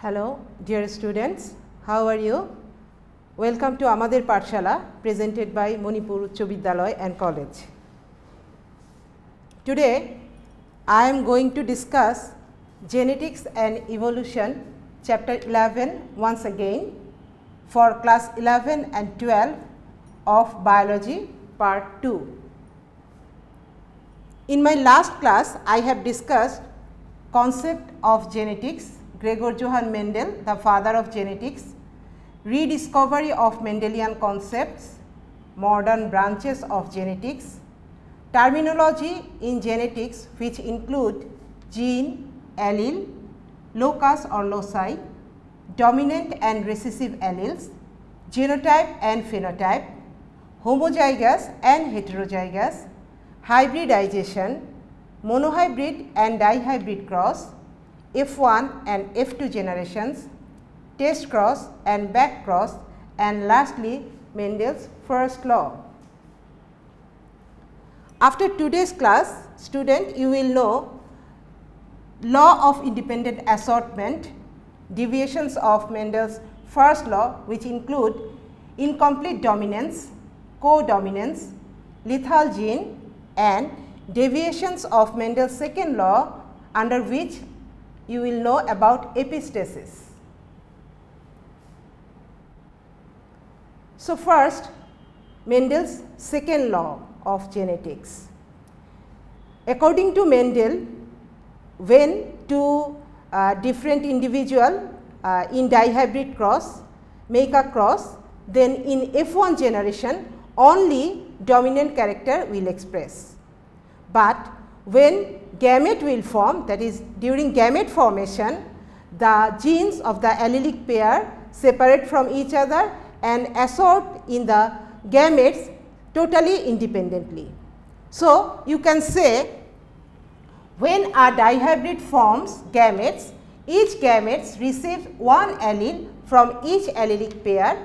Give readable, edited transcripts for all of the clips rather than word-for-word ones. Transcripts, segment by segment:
Hello dear students, how are you? Welcome to Amader Pathshala presented by Manipur Uchcha Bidyalaya and College. Today I am going to discuss Genetics and Evolution chapter 11 once again for class 11 and 12 of Biology part 2. In my last class I have discussed concept of genetics, Gregor Johann Mendel, the father of genetics, rediscovery of Mendelian concepts, modern branches of genetics, terminology in genetics which include gene, allele, locus or loci, dominant and recessive alleles, genotype and phenotype, homozygous and heterozygous, hybridization, monohybrid and dihybrid cross, F1 and F2 generations, test cross and back cross, and lastly Mendel's first law. After today's class, student, you will know law of independent assortment, deviations of Mendel's first law which include incomplete dominance, codominance, lethal gene, and deviations of Mendel's second law, under which you will know about epistasis. So, first Mendel's second law of genetics. According to Mendel, when two different individual in dihybrid cross make a cross, then in F1 generation only dominant character will express. But when gamete will form, that is during gamete formation, the genes of the allelic pair separate from each other and assort in the gametes totally independently. So, you can say when a dihybrid forms gametes, each gametes receives one allele from each allelic pair,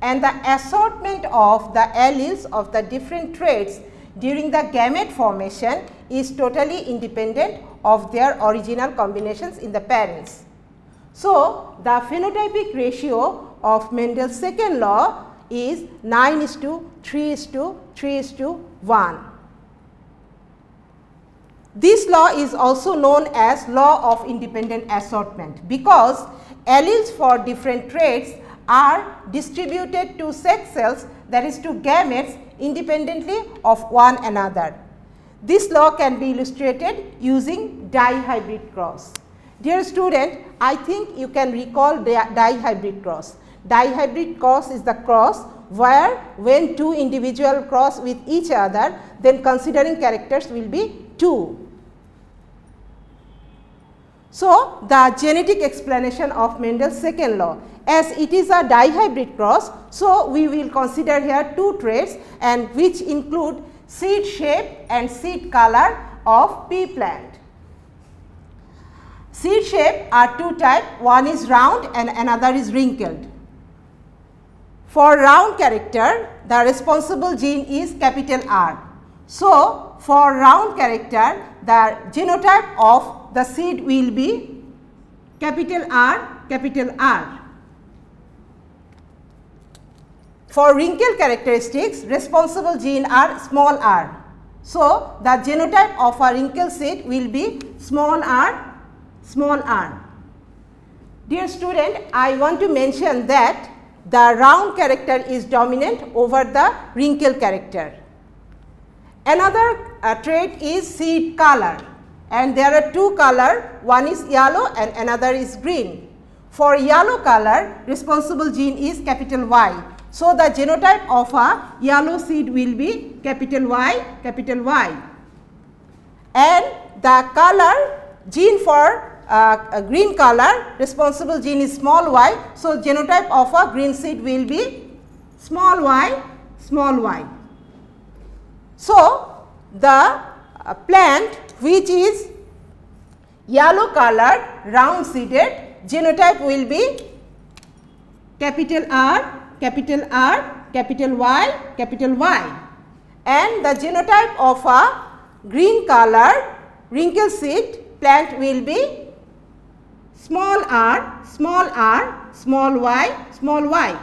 and the assortment of the alleles of the different traits during the gamete formation is totally independent of their original combinations in the parents. So, the phenotypic ratio of Mendel's second law is 9:3:3:1. This law is also known as law of independent assortment because alleles for different traits are distributed to sex cells, that is to gametes, independently of one another. This law can be illustrated using dihybrid cross. Dear student, I think you can recall the dihybrid cross. Dihybrid cross is the cross where when two individuals cross with each other, then considering characters will be 2. So, the genetic explanation of Mendel's second law, as it is a dihybrid cross, so we will consider here two traits and which include seed shape and seed color of pea plant. Seed shape are two types, one is round and another is wrinkled. For round character, the responsible gene is capital R. So, for round character, the genotype of the seed will be capital R, capital R. For wrinkle characteristics, responsible gene are small r. So, the genotype of a wrinkle seed will be small r, small r. Dear student, I want to mention that the round character is dominant over the wrinkle character. Another trait is seed color, and there are two colors, one is yellow and another is green. For yellow color, responsible gene is capital Y. So, the genotype of a yellow seed will be capital Y, capital Y. And the color gene for a green color, responsible gene is small y. So, genotype of a green seed will be small y, small y. So, the plant which is yellow colored, round seeded, genotype will be capital R, capital R, capital Y, capital Y, and the genotype of a green colored wrinkle seed plant will be small r, small y.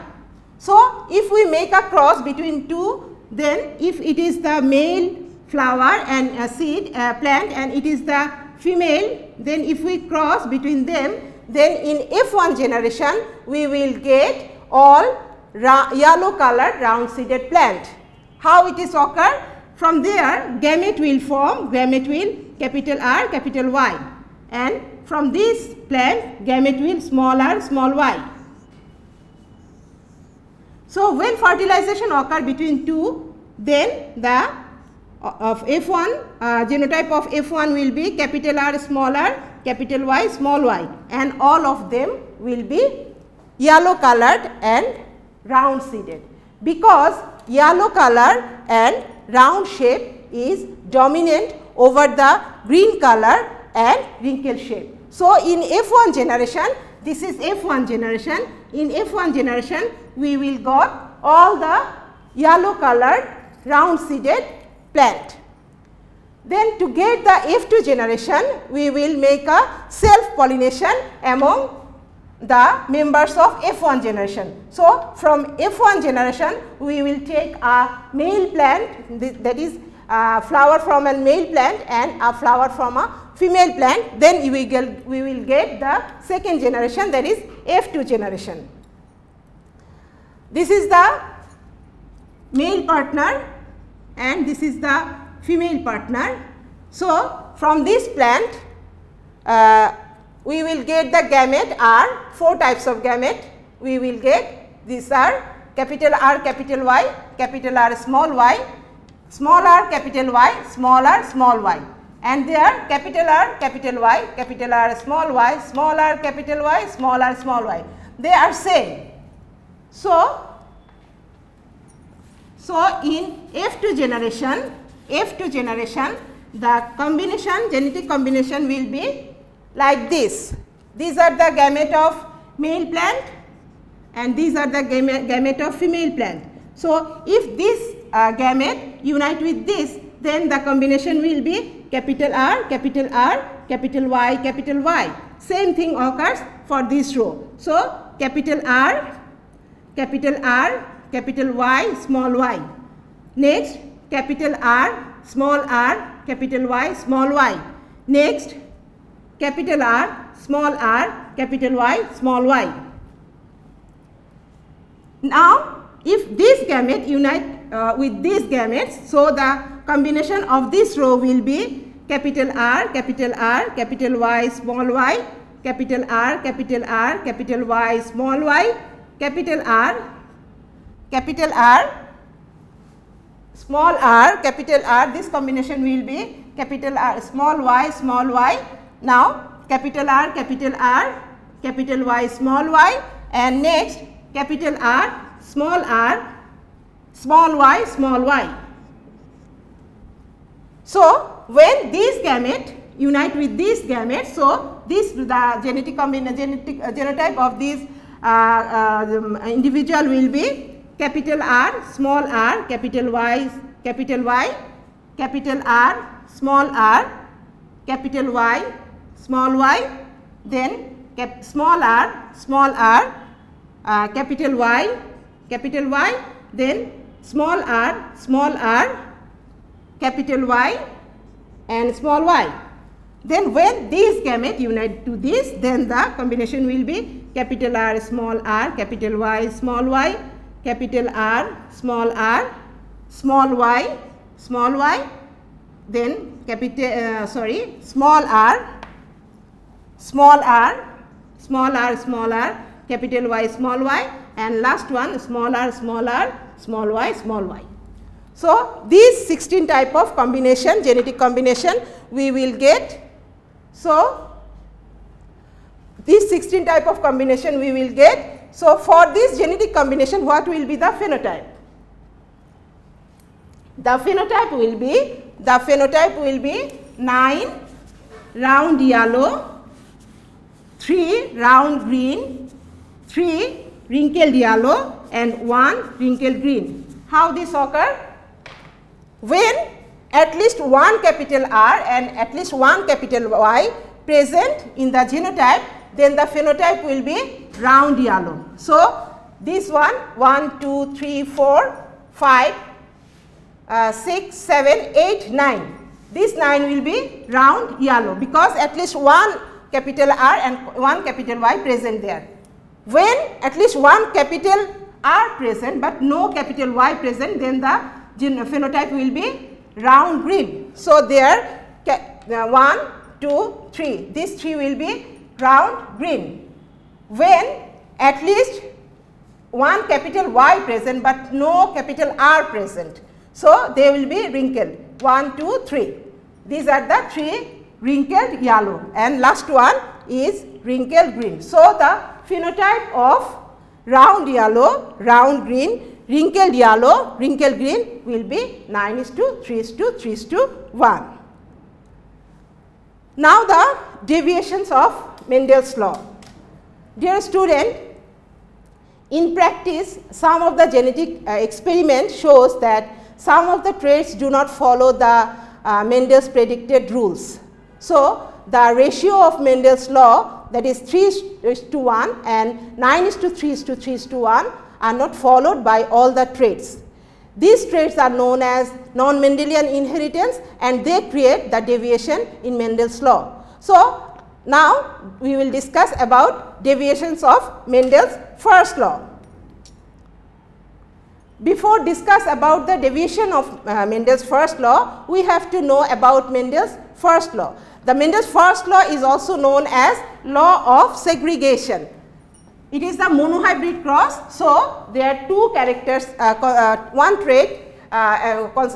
So, if we make a cross between two, then if it is the male flower and a seed plant and it is the female, then if we cross between them, then in F1 generation we will get all yellow colored round seeded plant. How it is occur? From there gamete will form, gamete will capital R, capital Y, and from this plant gamete will small r, small y. So, when fertilization occur between two, then the of F1 genotype of F1 will be capital R, capital Y, small y, and all of them will be yellow colored and round seeded, because yellow color and round shape is dominant over the green color and wrinkle shape. So, in F1 generation, this is F1 generation, in F1 generation we will got all the yellow colored round seeded plant. Then to get the F2 generation, we will make a self pollination among the members of F1 generation. So, from F1 generation we will take a male plant, that is flower from a male plant and a flower from a female plant, then we will get the second generation, that is F2 generation. This is the male partner and this is the female partner. So, from this plant we will get the gamete R, 4 types of gamete we will get. These are capital R, capital Y, capital R, small y, small r, capital Y, small r, small y, and there capital R, capital Y, capital R, small y, small r, capital Y, small r, small y. They are same. So, in F2 generation, the combination, genetic combination will be like this. These are the gamete of male plant and these are the gamete of female plant. So, if this gamete unite with this, then the combination will be capital R, capital Y, capital Y. Same thing occurs for this row. So, capital R, capital Y, small y. Next, capital R, capital Y, small y. Next, capital R, capital Y, small y. Now, if this gamete unite with these gametes, so the combination of this row will be capital R, capital Y, small y, capital R, capital Y, small y, capital R, small r, capital R, this combination will be capital R, small y. Now, capital R, capital Y, small y, and next capital R, small y, small y. So, when these gamete unite with these gametes, so this the genotype of this individual will be capital R, capital Y, capital R, small r, capital Y, small y, then small r, capital Y, then small r, capital Y, and small y. Then when these gamete unite to this, then the combination will be capital R, capital Y, small y, capital R, small y, then small r, capital Y, small y, and last one small r, small y. So, these 16 type of combination, genetic combination we will get. So, these 16 type of combination we will get. So, for this genetic combination, what will be the phenotype? The phenotype will be 9 round yellow, 3 round green, 3 wrinkled yellow, and 1 wrinkled green. How this occur? When at least one capital R and at least one capital Y present in the genotype, then the phenotype will be round yellow. So, this one 1, 2, 3, 4, 5, 6, 7, 8, 9. This 9 will be round yellow because at least one capital R and one capital Y present there. When at least one capital R present but no capital Y present, then the phenotype will be round green. So, there 1, 2, 3, these 3 will be round green. When at least one capital Y present but no capital R present, so they will be wrinkled 1, 2, 3. These are the 3 wrinkled yellow, and last one is wrinkled green. So, the phenotype of round yellow, round green, wrinkled yellow, wrinkled green will be 9:3:3:1. Now, the deviations of Mendel's law. Dear student, in practice some of the genetic experiment shows that some of the traits do not follow the Mendel's predicted rules. So, the ratio of Mendel's law, that is 3:1 and 9:3:3:1 are not followed by all the traits. These traits are known as non-Mendelian inheritance and they create the deviation in Mendel's law. So, now we will discuss about deviations of Mendel's first law. Before discuss about the deviation of Mendel's first law, we have to know about Mendel's first law. The Mendel's first law is also known as law of segregation. It is the monohybrid cross. So, there are two characters, one trait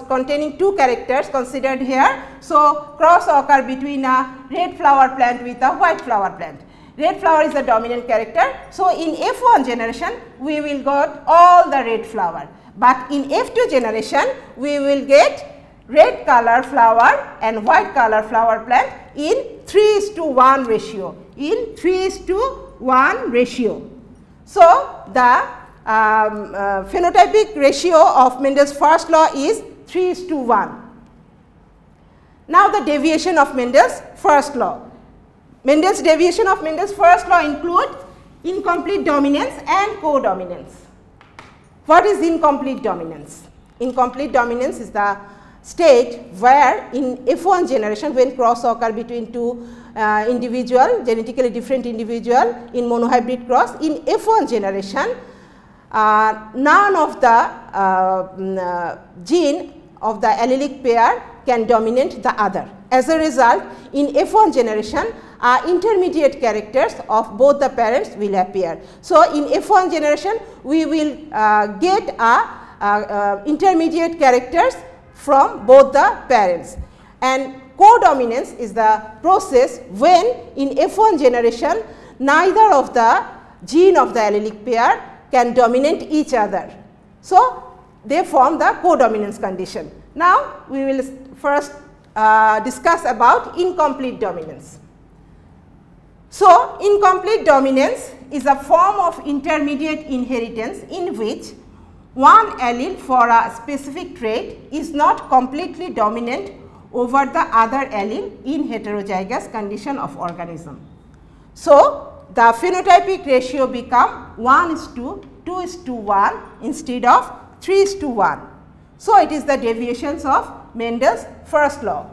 containing two characters considered here. So, cross occur between a red flower plant with a white flower plant. Red flower is the dominant character. So, in F1 generation we will get all the red flower, but in F2 generation we will get red color flower and white color flower plant in 3:1 ratio, in 3:1 ratio. So, the phenotypic ratio of Mendel's first law is 3:1. Now, the deviation of Mendel's first law. Mendel's deviation of Mendel's first law include incomplete dominance and codominance. What is incomplete dominance? Incomplete dominance is the state where in F1 generation, when cross occur between two individual, genetically different individual in monohybrid cross, in F1 generation none of the gene of the allelic pair can dominate the other. As a result, in F1 generation intermediate characters of both the parents will appear. So, in F1 generation we will get intermediate characters from both the parents, and codominance is the process when in F1 generation neither of the gene of the allelic pair can dominate each other. So, they form the codominance condition. Now, we will first discuss about incomplete dominance. So, incomplete dominance is a form of intermediate inheritance in which one allele for a specific trait is not completely dominant over the other allele in heterozygous condition of organism. So, the phenotypic ratio become 1:2:1 instead of 3:1. So, it is the deviations of Mendel's first law.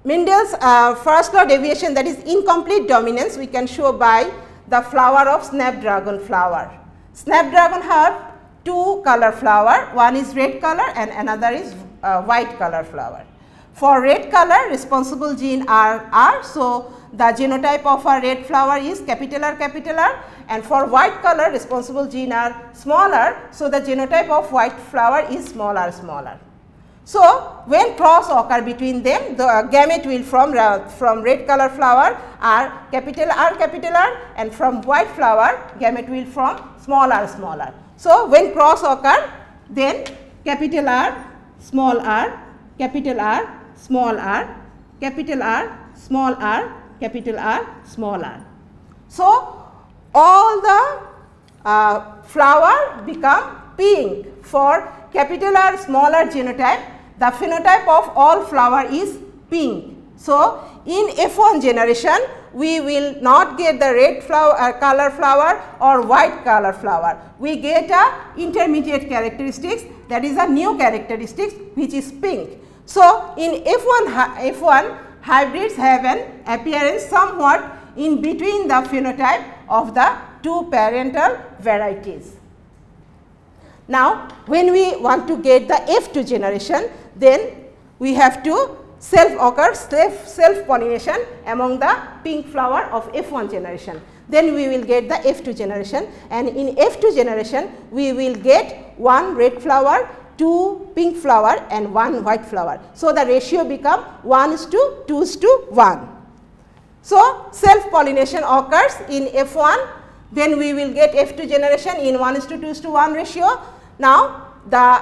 Mendel's first law deviation, that is incomplete dominance, we can show by the flower of snapdragon flower. Snapdragon have two color flower, one is red color and another is white color flower. For red color responsible gene are R, so the genotype of a red flower is capital R, and for white color responsible gene are smaller, so the genotype of white flower is smaller. So, when cross occur between them, the gamete will from red color flower are capital R, and from white flower gamete will from smaller. So, when cross occur, then capital R, small r, capital R, small r, capital R, small r, capital R, small r. So, all the flower become pink. For capital R, smaller genotype, the phenotype of all flower is pink. So, in F1 generation, we will not get the red flower, color flower or white color flower. We get a intermediate characteristics, that is a new characteristics which is pink. So, in F1 hybrids have an appearance somewhat in between the phenotype of the two parental varieties. Now, when we want to get the F2 generation, then we have to self-occur, self-pollination among the pink flower of F1 generation. Then we will get the F2 generation, and in F2 generation we will get one red flower, two pink flower and one white flower. So, the ratio become 1:2:1. So, self-pollination occurs in F1, then we will get F2 generation in 1:2:1 ratio. Now, the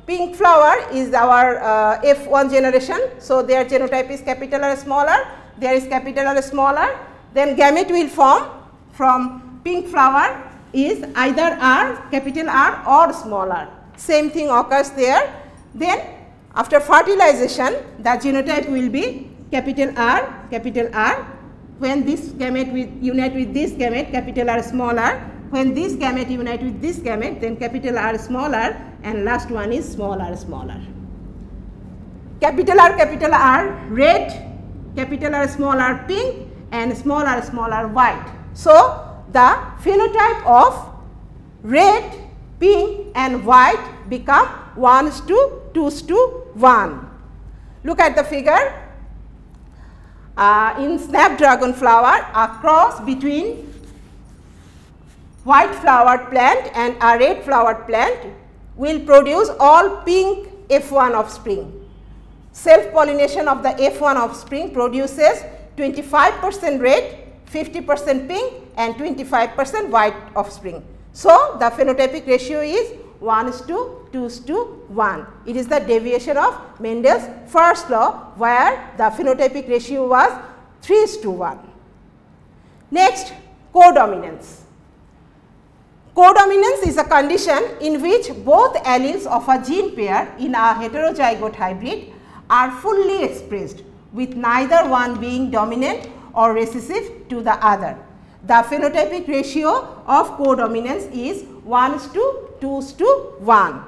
pink flower is our F1 generation. So, their genotype is capital R smaller, there is capital R smaller, then gamete will form from pink flower is either R, capital R or smaller. Same thing occurs there. Then after fertilization, the genotype will be capital R, when this gamete will unite with this gamete, capital R smaller. When this gamete unite with this gamete, then capital R smaller, and last one is small r smaller. Capital R red, capital R small r pink, and small r white. So, the phenotype of red, pink and white become 1:2:1. Look at the figure. In snapdragon flower, a cross between white flowered plant and a red flowered plant will produce all pink F1 offspring. Self-pollination of the F1 offspring produces 25% red, 50% pink and 25% white offspring. So, the phenotypic ratio is 1:2:1. It is the deviation of Mendel's first law, where the phenotypic ratio was 3:1. Next, codominance. Codominance is a condition in which both alleles of a gene pair in a heterozygote hybrid are fully expressed, with neither one being dominant or recessive to the other. The phenotypic ratio of codominance is 1:2:1.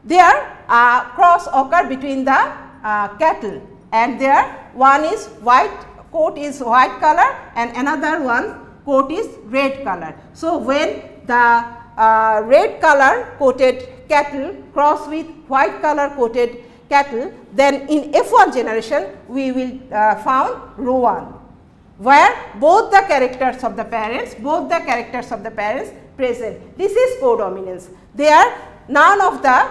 There cross occur between the cattle, and there one is white, coat is white color and another one coat is red color. So, when the red color coated cattle cross with white color coated cattle, then in F1 generation we will found row 1, where both the characters of the parents present. This is codominance. There none of the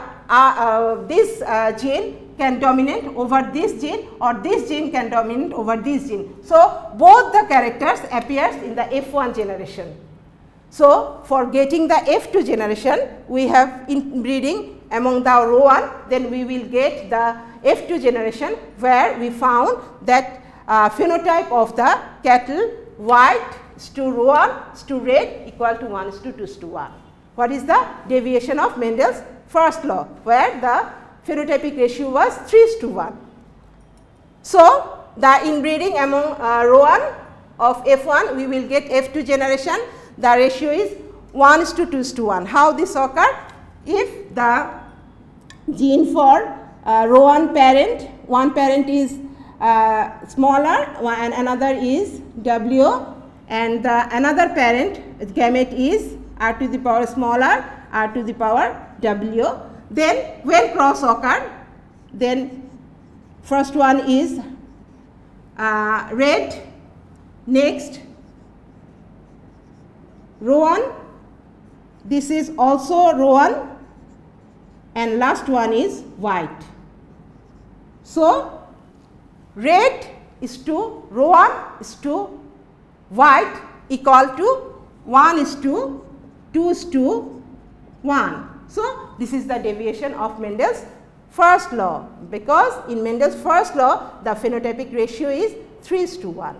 this gene can dominate over this gene, or this gene can dominate over this gene. So, both the characters appears in the F1 generation. So, for getting the F2 generation, we have inbreeding among the row 1, then we will get the F2 generation, where we found that phenotype of the cattle white to row 1 to red equal to 1:2:1. What is the deviation of Mendel's first law, where the phenotypic ratio was 3:1. So, the inbreeding among row 1 of F1, we will get F2 generation, the ratio is 1:2:1. How this occur? If the gene for row 1 parent, one parent is smaller and another is W, and the another parent gamete is R to the power smaller, R to the power W. Then when cross occur, then first one is red, next row 1, this is also row 1, and last one is white. So, red is to row 1 is to white equal to 1:2:1. So, this is the deviation of Mendel's first law, because in Mendel's first law the phenotypic ratio is 3:1.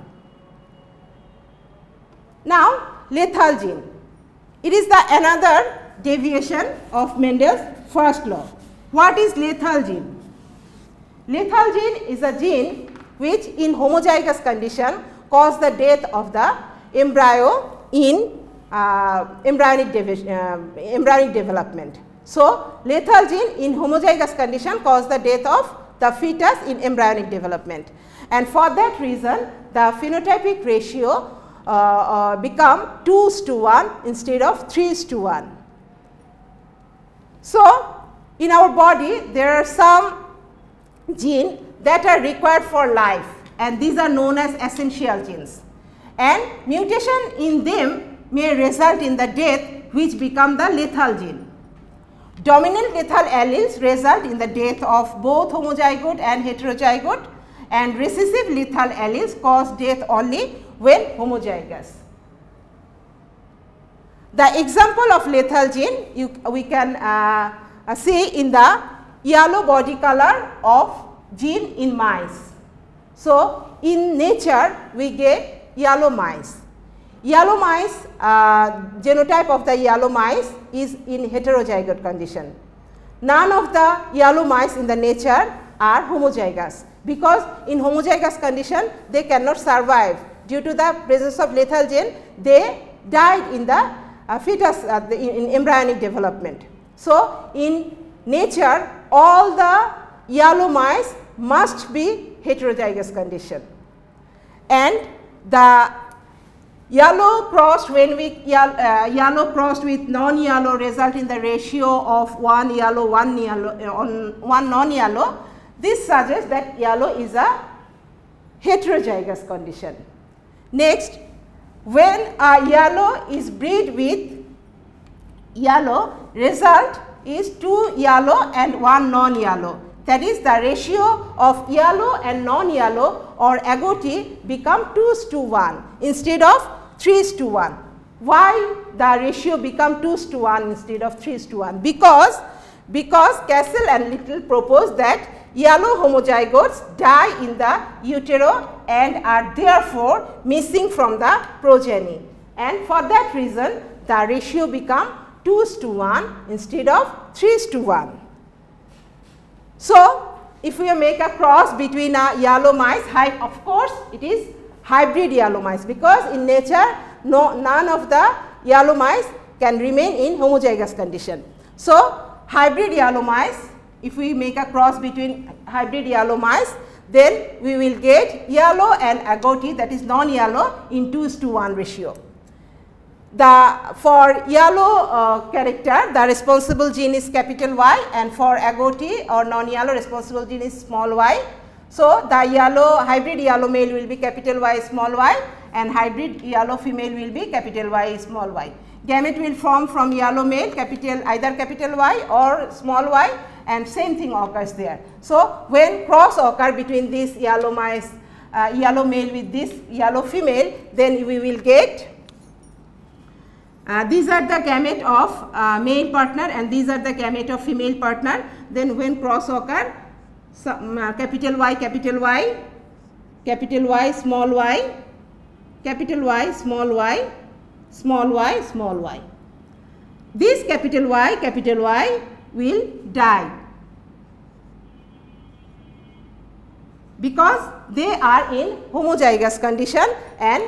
Now, lethal gene. It is the another deviation of Mendel's first law. What is lethal gene? Lethal gene is a gene which in homozygous condition cause the death of the embryo in embryonic development. So, lethal gene in homozygous condition cause the death of the fetus in embryonic development, and for that reason the phenotypic ratio become 2:1 instead of 3:1. So, in our body there are some genes that are required for life, and these are known as essential genes, and mutation in them may result in the death, which become the lethal gene. Dominant lethal alleles result in the death of both homozygote and heterozygote, and recessive lethal alleles cause death only when homozygous. The example of lethal gene we can see in the yellow body color of gene in mice. So, in nature we get yellow mice. Yellow mice, genotype of the yellow mice is in heterozygote condition. None of the yellow mice in the nature are homozygous, because in homozygous condition they cannot survive due to the presence of lethal gene. They died in the fetus in embryonic development. So, in nature all the yellow mice must be heterozygous condition, and the yellow crossed, when we yellow crossed with non-yellow result in the ratio of 1 yellow, 1 non-yellow. This suggests that yellow is a heterozygous condition. Next, when a yellow is bred with yellow, result is 2 yellow and 1 non-yellow. That is, the ratio of yellow and non-yellow or agouti become 2:1 instead of 3:1. Why the ratio become 2:1 instead of 3:1? Because Castle and Little propose that yellow homozygotes die in the utero and are therefore missing from the progeny, and for that reason the ratio become 2:1 instead of 3:1. So, if we make a cross between a yellow mice, of course it is hybrid yellow mice, because in nature none of the yellow mice can remain in homozygous condition. So, hybrid yellow mice, if we make a cross between hybrid yellow mice, then we will get yellow and agouti, that is non-yellow, in 2:1 ratio. For yellow character, the responsible gene is capital Y, and for agouti or non-yellow, responsible gene is small y. So, the hybrid yellow male will be capital Y small y, and hybrid yellow female will be capital Y small y. Gamete will form from yellow male either capital Y or small y, and same thing occurs there. So, when cross occur between this yellow mice, yellow male with this yellow female, then we will get these are the gamete of male partner and these are the gamete of female partner. Then when cross occur, capital Y, capital Y, capital Y, small y, capital Y, small y, small y, small y. This capital Y will die, because they are in homozygous condition, and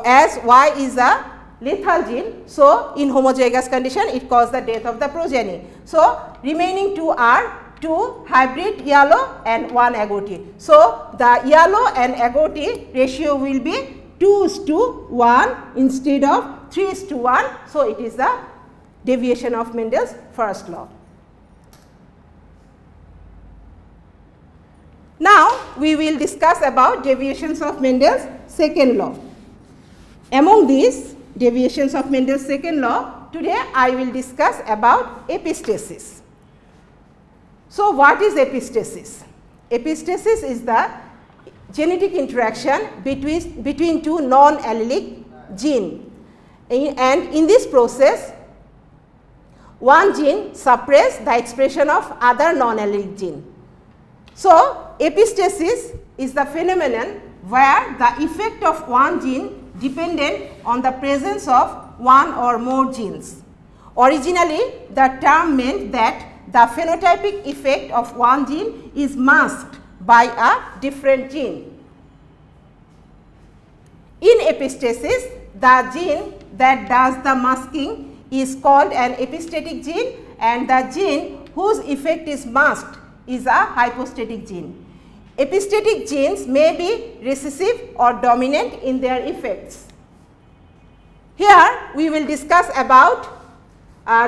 as Y is a lethal gene, so in homozygous condition it causes the death of the progeny. So, remaining 2 are 2 hybrid yellow and 1 agouti. So, the yellow and agouti ratio will be 2:1 instead of 3:1. So, it is the deviation of Mendel's first law. Now, we will discuss about deviations of Mendel's second law. Among these deviations of Mendel's second law, today I will discuss about epistasis. So, what is epistasis? Epistasis is the genetic interaction between 2 non-allelic genes, and in this process one gene suppresses the expression of other non-allelic gene. So, epistasis is the phenomenon where the effect of one gene dependent on the presence of one or more genes. Originally, the term meant that the phenotypic effect of one gene is masked by a different gene. In epistasis, the gene that does the masking is called an epistatic gene, and the gene whose effect is masked is a hypostatic gene. Epistatic genes may be recessive or dominant in their effects. Here we will discuss about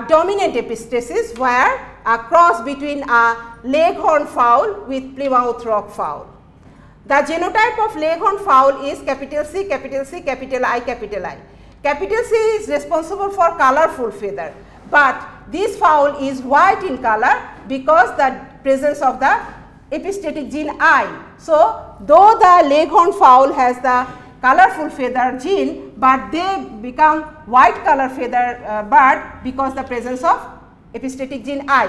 dominant epistasis, where a cross between a leghorn fowl with Plymouth Rock fowl. The genotype of leghorn fowl is capital C, capital C, capital I, capital I. Capital C is responsible for colorful feather, but this fowl is white in color because the presence of the epistatic gene I. So, though the leghorn fowl has the colorful feather gene, but they become white color feather bird because the presence of epistatic gene I.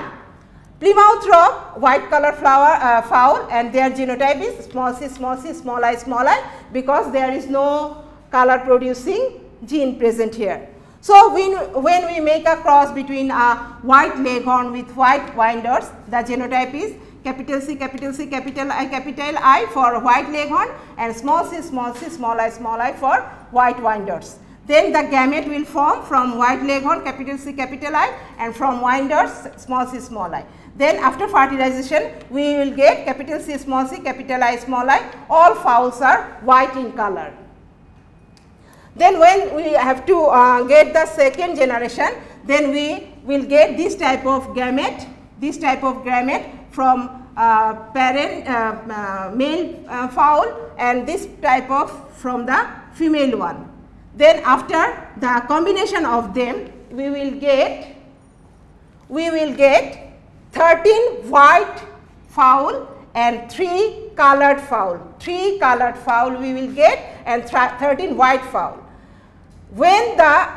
Plymouth Rock white color fowl, and their genotype is small c, small c, small I because there is no color producing gene present here. So, when we make a cross between a white leghorn with white winders, the genotype is capital C, capital C, capital I for white leghorn, and small c, small I for white winders. Then the gamete will form from white leghorn, capital C, capital I, and from winders, small c, small I. Then after fertilization, we will get capital C, capital I, small I, all fowls are white in color. Then when we have to get the second generation, then we will get this type of gamete, from parent male fowl, and this type of from the female one. Then after the combination of them, we will get 13 white fowl and 3 colored fowl. 3 colored fowl we will get, and 13 white fowl. When the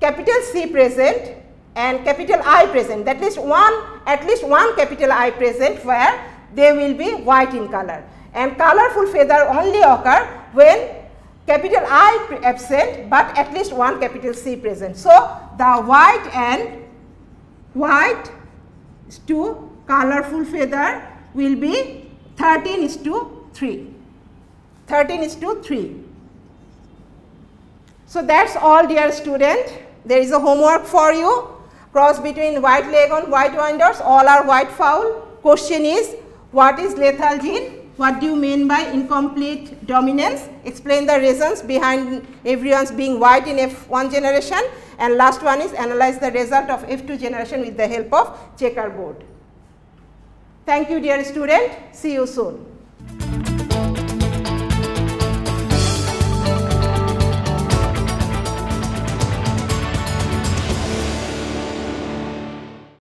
capital C present and capital I present, at least one capital I present, where they will be white in color, and colorful feather only occur when capital I absent, but at least one capital C present. So, the white and white to colorful feather will be 13:3. 13:3. So, that is all, dear student. There is a homework for you. Cross between white leghorn, white winders, all are white fowl. Question is, what is lethal gene? What do you mean by incomplete dominance? Explain the reasons behind everyone's being white in F1 generation. And last one is, analyze the result of F2 generation with the help of checkerboard. Thank you, dear student. See you soon.